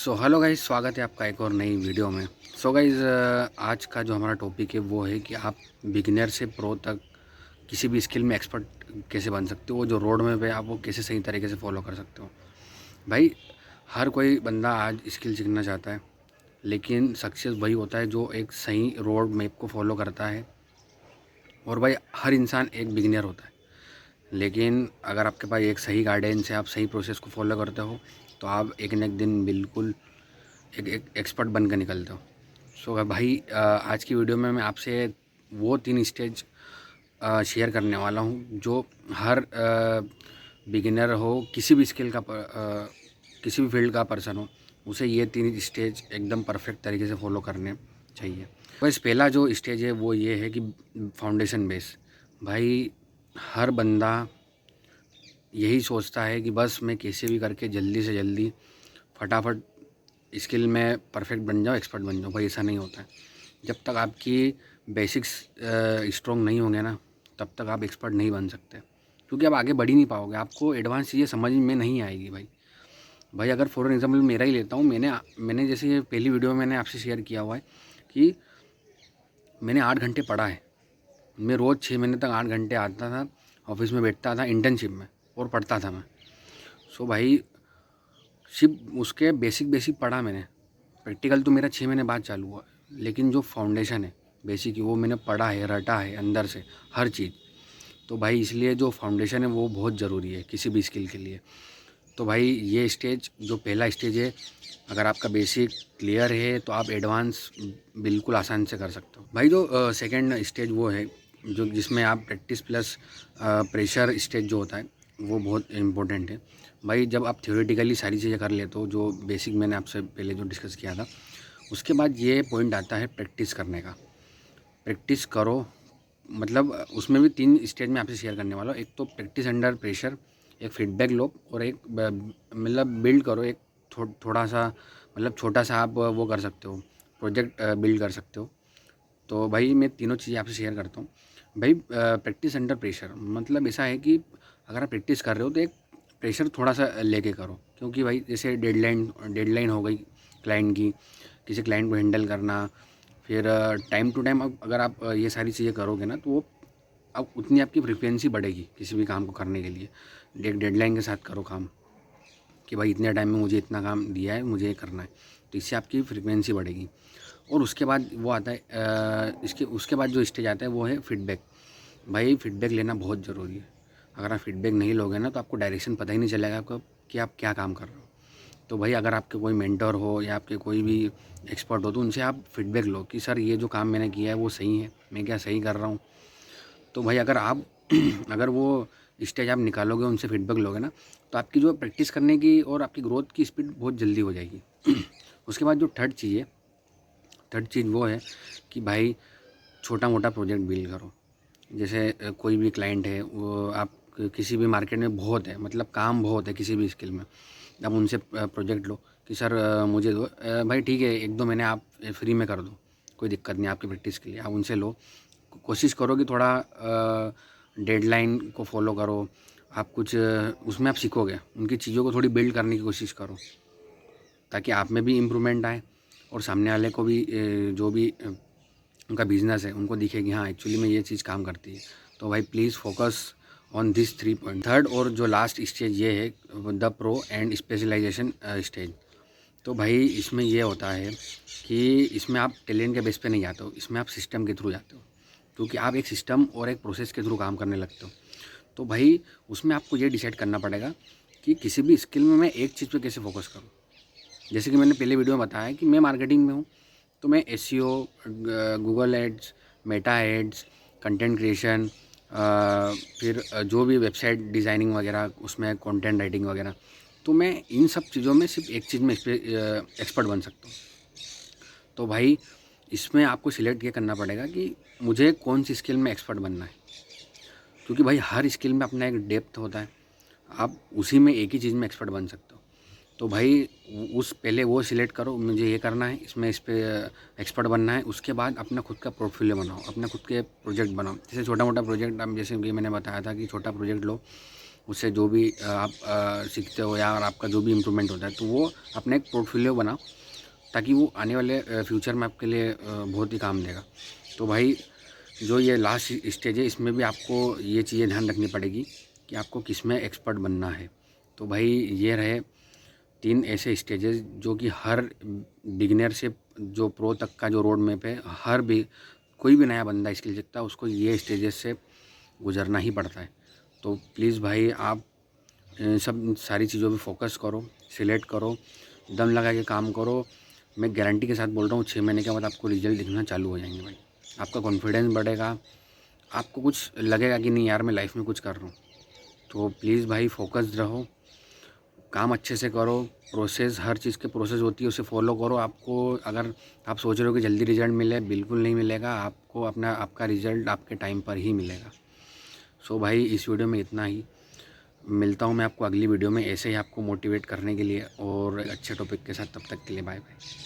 Hello guys, स्वागत है आपका एक और नई वीडियो में। गाइस, आज का जो हमारा टॉपिक है वो है कि आप बिगिनर से प्रो तक किसी भी स्किल में एक्सपर्ट कैसे बन सकते हो, जो रोड में पे आप वो कैसे सही तरीके से फॉलो कर सकते हो। भाई, हर कोई बंदा आज स्किल सीखना चाहता है, लेकिन सक्सेस वही होता है जो एक सही रोड मैप को फॉलो करता है। और भाई, हर इंसान एक बिगिनर होता है, लेकिन अगर आपके पास एक सही गाइडेंस है, आप सही प्रोसेस को फॉलो करते हो, तो आप एक न एक दिन बिल्कुल एक एक्सपर्ट बन कर निकलते हो। भाई, आज की वीडियो में मैं आपसे वो 3 स्टेज शेयर करने वाला हूँ जो हर बिगिनर हो, किसी भी स्किल का किसी भी फील्ड का पर्सन हो, उसे ये 3 स्टेज एकदम परफेक्ट तरीके से फॉलो करने चाहिए। बस पहला जो स्टेज है वो ये है कि फाउंडेशन बेस। भाई, हर बंदा यही सोचता है कि बस मैं कैसे भी करके जल्दी से जल्दी फटाफट स्किल में परफेक्ट बन जाओ, एक्सपर्ट बन जाओ। भाई, ऐसा नहीं होता है। जब तक आपकी बेसिक्स स्ट्रॉन्ग नहीं होंगे ना, तब तक आप एक्सपर्ट नहीं बन सकते, क्योंकि आप आगे बढ़ ही नहीं पाओगे। आपको एडवांस चीज़ें समझ में नहीं आएगी। भाई, अगर फॉर एग्जांपल मेरा ही लेता हूँ, मैंने जैसे ये पहली वीडियो में मैंने आपसे शेयर किया हुआ है कि मैंने 8 घंटे पढ़ा है। मैं रोज़ 6 महीने तक 8 घंटे आता था, ऑफिस में बैठता था इंटर्नशिप में और पढ़ता था मैं। भाई, सिर्फ उसके बेसिक पढ़ा मैंने। प्रैक्टिकल तो मेरा 6 महीने बाद चालू हुआ, लेकिन जो फाउंडेशन है बेसिक वो मैंने पढ़ा है, रटा है अंदर से हर चीज़। तो भाई, इसलिए जो फाउंडेशन है वो बहुत ज़रूरी है किसी भी स्किल के लिए। तो भाई, ये स्टेज जो पहला स्टेज है, अगर आपका बेसिक क्लियर है तो आप एडवांस बिल्कुल आसान से कर सकते हो। भाई, जो सेकंड स्टेज वो है जो जिसमें आप प्रैक्टिस प्लस प्रेशर स्टेज जो होता है वो बहुत इम्पोर्टेंट है। भाई, जब आप थ्योरेटिकली सारी चीज़ें कर लेते हो, जो बेसिक मैंने आपसे पहले जो डिस्कस किया था, उसके बाद ये पॉइंट आता है प्रैक्टिस करने का। प्रैक्टिस करो, मतलब उसमें भी 3 स्टेज में आपसे शेयर करने वाला हूँ। एक तो प्रैक्टिस अंडर प्रेशर, एक फीडबैक लो, और एक मतलब बिल्ड करो एक थोड़ा सा, मतलब छोटा सा आप वो कर सकते हो, प्रोजेक्ट बिल्ड कर सकते हो। तो भाई, मैं तीनों चीज़ें आपसे शेयर करता हूँ। भाई, प्रैक्टिस अंडर प्रेशर मतलब ऐसा है कि अगर आप प्रैक्टिस कर रहे हो तो एक प्रेशर थोड़ा सा लेके करो, क्योंकि भाई जैसे डेडलाइन हो गई क्लाइंट की, किसी क्लाइंट को हैंडल करना, फिर टाइम टू टाइम अगर आप ये सारी चीज़ें करोगे ना, तो वो अब उतनी आपकी फ्रिक्वेंसी बढ़ेगी किसी भी काम को करने के लिए। एक डेडलाइन के साथ करो काम, कि भाई इतने टाइम में मुझे इतना काम दिया है, मुझे ये करना है, तो इससे आपकी फ्रिक्वेंसी बढ़ेगी। और उसके बाद वो आता है इसके उसके बाद जो स्टेज आता है वो है फीडबैक। भाई, फीडबैक लेना बहुत ज़रूरी है। अगर आप फीडबैक नहीं लोगे ना, तो आपको डायरेक्शन पता ही नहीं चलेगा आपको कि आप क्या काम कर रहे हो। तो भाई, अगर आपके कोई मेंटर हो या आपके कोई भी एक्सपर्ट हो, तो उनसे आप फीडबैक लो कि सर, ये जो काम मैंने किया है वो सही है, मैं क्या सही कर रहा हूँ। तो भाई, अगर आप अगर वो स्टेज आप निकालोगे, उनसे फीडबैक लोगे ना, तो आपकी जो प्रैक्टिस करने की और आपकी ग्रोथ की स्पीड बहुत जल्दी हो जाएगी। उसके बाद जो थर्ड चीज़ वो है कि भाई, छोटा मोटा प्रोजेक्ट बिल्ड करो। जैसे कोई भी क्लाइंट है, वो आप किसी भी मार्केट में बहुत है, मतलब काम बहुत है किसी भी स्किल में, आप उनसे प्रोजेक्ट लो कि सर मुझे दो। भाई ठीक है, 1-2 महीने आप फ्री में कर दो, कोई दिक्कत नहीं, आपकी प्रैक्टिस के लिए आप उनसे लो। कोशिश करो कि थोड़ा डेडलाइन को फॉलो करो। आप कुछ उसमें आप सीखोगे, उनकी चीज़ों को थोड़ी बिल्ड करने की कोशिश करो, ताकि आप में भी इम्प्रूवमेंट आए और सामने वाले को भी जो भी उनका बिजनेस है उनको दिखे कि हाँ, एक्चुअली में ये चीज़ काम करती है। तो भाई, please focus on this 3 point. Third और जो लास्ट स्टेज ये है the pro and specialization stage. तो भाई, इसमें ये होता है कि इसमें आप टैलेंट के बेस पे नहीं जाते हो, इसमें आप सिस्टम के थ्रू जाते हो, क्योंकि आप एक सिस्टम और एक प्रोसेस के थ्रू काम करने लगते हो। तो भाई, उसमें आपको ये डिसाइड करना पड़ेगा कि किसी भी स्किल में मैं एक चीज़ पे कैसे फोकस करूँ। जैसे कि मैंने पहले वीडियो में बताया कि मैं मार्केटिंग में हूँ, तो मैं SEO, Google ads, Meta ads, content creation, फिर जो भी वेबसाइट डिज़ाइनिंग वगैरह, उसमें कंटेंट राइटिंग वगैरह, तो मैं इन सब चीज़ों में सिर्फ एक चीज़ में एक्सपर्ट बन सकता हूँ। तो भाई, इसमें आपको सिलेक्ट ये करना पड़ेगा कि मुझे कौन सी स्किल में एक्सपर्ट बनना है, क्योंकि भाई हर स्किल में अपना एक डेप्थ होता है, आप उसी में एक ही चीज़ में एक्सपर्ट बन सकते हो। तो भाई, उस पहले वो सिलेक्ट करो, मुझे ये करना है, इसमें इस पे एक्सपर्ट बनना है। उसके बाद अपना खुद का पोर्टफोलियो बनाओ, अपना खुद के प्रोजेक्ट बनाओ। जैसे छोटा मोटा प्रोजेक्ट, अब जैसे कि मैंने बताया था कि छोटा प्रोजेक्ट लो, उससे जो भी आप सीखते हो या और आपका जो भी इम्प्रूवमेंट होता है, तो वो अपने एक पोर्टफोलियो बनाओ, ताकि वो आने वाले फ्यूचर में आपके लिए बहुत ही काम देगा। तो भाई जो ये लास्ट स्टेज है, इसमें भी आपको ये चीज़ें ध्यान रखनी पड़ेगी कि आपको किस में एक्सपर्ट बनना है। तो भाई ये रहे 3 ऐसे स्टेजेस जो कि हर बिगिनर से जो प्रो तक का जो रोड मैप है, हर भी कोई भी नया बंदा स्किल सीखता है उसको ये स्टेजेस से गुजरना ही पड़ता है। तो प्लीज़ भाई आप सब सारी चीज़ों पे फोकस करो, सिलेक्ट करो, दम लगा के काम करो। मैं गारंटी के साथ बोल रहा हूँ 6 महीने के बाद आपको रिजल्ट दिखना चालू हो जाएंगे भाई। आपका कॉन्फिडेंस बढ़ेगा, आपको कुछ लगेगा कि नहीं यार मैं लाइफ में कुछ कर रहा हूँ। तो प्लीज़ भाई फोकस्ड रहो, काम अच्छे से करो, प्रोसेस हर चीज़ की प्रोसेस होती है उसे फॉलो करो। आपको अगर आप सोच रहे हो कि जल्दी रिजल्ट मिले, बिल्कुल नहीं मिलेगा आपको। आपका रिजल्ट आपके टाइम पर ही मिलेगा। सो भाई इस वीडियो में इतना ही। मिलता हूँ मैं आपको अगली वीडियो में ऐसे ही आपको मोटिवेट करने के लिए और एक अच्छे टॉपिक के साथ। तब तक के लिए बाय बाय।